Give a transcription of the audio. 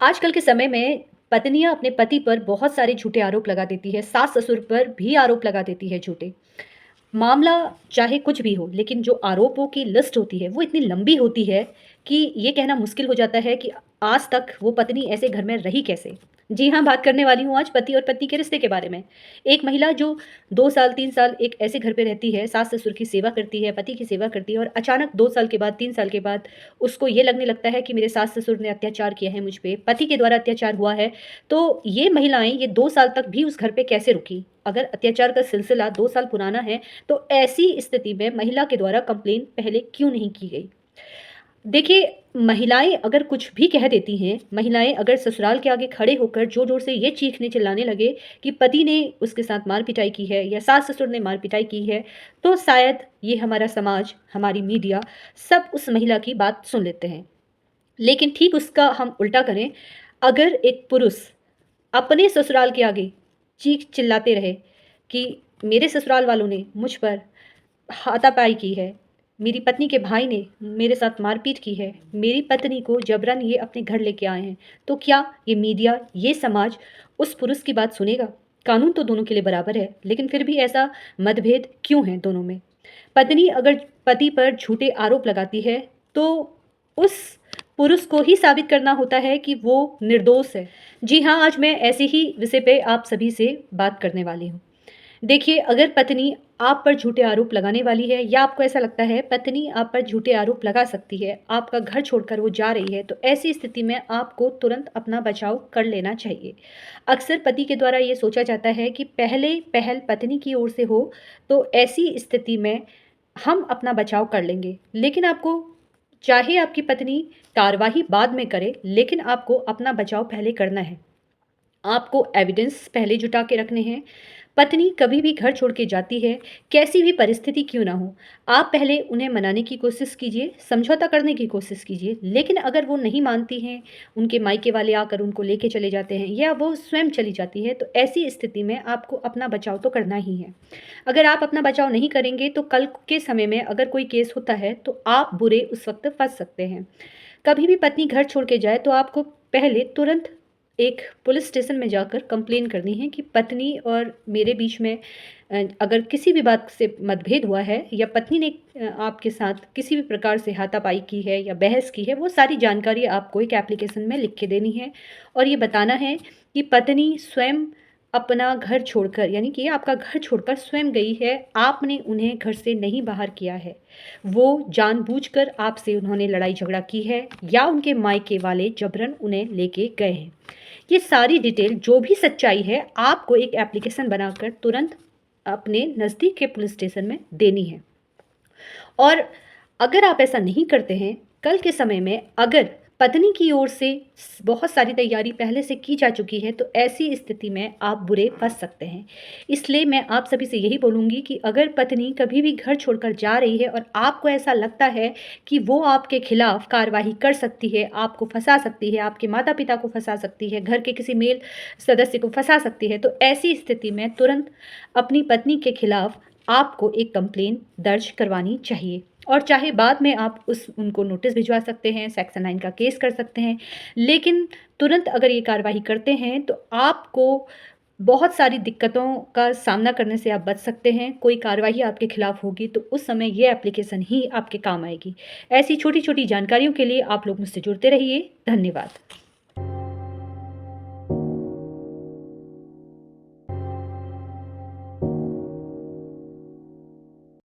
आजकल के समय में पत्नियाँ अपने पति पर बहुत सारे झूठे आरोप लगा देती है, सास-ससुर पर भी आरोप लगा देती है झूठे। मामला चाहे कुछ भी हो, लेकिन जो आरोपों की लिस्ट होती है, वो इतनी लंबी होती है कि ये कहना मुश्किल हो जाता है कि आज तक वो पत्नी ऐसे घर में रही कैसे? जी हाँ, बात करने वाली हूँ आज पति और पत्नी के रिश्ते के बारे में। एक महिला जो 2 साल, 3 साल एक ऐसे घर पे रहती है, सास-ससुर की सेवा करती है, पति की सेवा करती है और अचानक 2 साल के बाद, 3 साल के बाद उसको ये लगने लगता है कि मेरे सास-ससुर ने अत्याचार किया है मुझ पे, पति के द्वारा अत्याचार हुआ है। तो ये महिलाएँ ये 2 साल तक भी उस घर पे कैसे रुकीं? अगर अत्याचार का सिलसिला 2 साल पुराना है, तो ऐसी स्थिति में महिला के द्वारा कंप्लेंट पहले क्यों नहीं की गई? देखिए, महिलाएँ अगर कुछ भी कह देती हैं, महिलाएँ अगर ससुराल के आगे खड़े होकर ज़ोर-ज़ोर से ये चीखने चिल्लाने लगे कि पति ने उसके साथ मार-पिटाई की है या सास-ससुर ने मार-पिटाई की है, तो शायद ये हमारा समाज, हमारी मीडिया सब उस महिला की बात सुन लेते हैं। लेकिन ठीक उसका हम उल्टा करें, अगर एक पुरुष अपने ससुराल के आगे चीख चिल्लाते रहे कि मेरे ससुराल वालों ने मुझ पर हाथापाई की है, मेरी पत्नी के भाई ने मेरे साथ मारपीट की है, मेरी पत्नी को जबरन ये अपने घर लेके आए हैं, तो क्या ये मीडिया, ये समाज उस पुरुष की बात सुनेगा? कानून तो दोनों के लिए बराबर है, लेकिन फिर भी ऐसा मतभेद क्यों है दोनों में? पत्नी अगर पति पर झूठे आरोप लगाती है, तो उस पुरुष को ही साबित करना होता है कि वो निर्दोष है। जी हाँ, आज मैं ऐसे ही विषय पे आप सभी से बात करने वाली हूँ। देखिए, अगर पत्नी आप पर झूठे आरोप लगाने वाली है या आपको ऐसा लगता है पत्नी आप पर झूठे आरोप लगा सकती है, आपका घर छोड़कर वो जा रही है, तो ऐसी स्थिति में आपको तुरंत अपना बचाव कर लेना चाहिए। अक्सर पति के द्वारा ये सोचा जाता है कि पहले पहल पत्नी की ओर से हो, तो ऐसी स्थिति में हम अपना बचाव कर लेंगे। लेकिन आपको चाहे आपकी पत्नी कार्रवाई बाद में करे, लेकिन आपको अपना बचाव पहले करना है। आपको एविडेंस पहले जुटा के रखने हैं। पत्नी कभी भी घर छोड़ के जाती है, कैसी भी परिस्थिति क्यों ना हो, आप पहले उन्हें मनाने की कोशिश कीजिए, समझौता करने की कोशिश कीजिए। लेकिन अगर वो नहीं मानती हैं, उनके मायके वाले आकर उनको लेके चले जाते हैं या वो स्वयं चली जाती है, तो ऐसी स्थिति में आपको अपना बचाव तो करना ही है। अगर आप अपना बचाव नहीं करेंगे, तो कल के समय में अगर कोई केस होता है, तो आप बुरे उस वक़्त फँस सकते हैं। कभी भी पत्नी घर छोड़ के जाए, तो आपको पहले तुरंत एक पुलिस स्टेशन में जाकर कंप्लेन करनी है कि पत्नी और मेरे बीच में अगर किसी भी बात से मतभेद हुआ है या पत्नी ने आपके साथ किसी भी प्रकार से हाथापाई की है या बहस की है, वो सारी जानकारी आपको एक एप्लीकेशन में लिख के देनी है और ये बताना है कि पत्नी स्वयं अपना घर छोड़कर यानी कि आपका घर छोड़कर स्वयं गई है, आपने उन्हें घर से नहीं बाहर किया है। वो जानबूझकर आपसे उन्होंने लड़ाई झगड़ा की है या उनके मायके वाले जबरन उन्हें लेके गए हैं। ये सारी डिटेल जो भी सच्चाई है आपको एक एप्लीकेशन बनाकर तुरंत अपने नज़दीक के पुलिस स्टेशन में देनी है। और अगर आप ऐसा नहीं करते हैं, कल के समय में अगर पत्नी की ओर से बहुत सारी तैयारी पहले से की जा चुकी है, तो ऐसी स्थिति में आप बुरे फँस सकते हैं। इसलिए मैं आप सभी से यही बोलूँगी कि अगर पत्नी कभी भी घर छोड़कर जा रही है और आपको ऐसा लगता है कि वो आपके खिलाफ़ कार्रवाई कर सकती है, आपको फँसा सकती है, आपके माता-पिता को फँसा सकती है, घर के किसी मेल सदस्य को फँसा सकती है, तो ऐसी स्थिति में तुरंत अपनी पत्नी के खिलाफ़ आपको एक कंप्लेन दर्ज करवानी चाहिए और चाहे बाद में आप उनको नोटिस भिजवा सकते हैं, सेक्शन 9 का केस कर सकते हैं। लेकिन तुरंत अगर ये कार्रवाई करते हैं, तो आपको बहुत सारी दिक्कतों का सामना करने से आप बच सकते हैं। कोई कार्रवाई आपके खिलाफ होगी, तो उस समय ये एप्लीकेशन ही आपके काम आएगी। ऐसी छोटी-छोटी जानकारियों के लिए आप लोग मुझसे जुड़ते रहिए। धन्यवाद।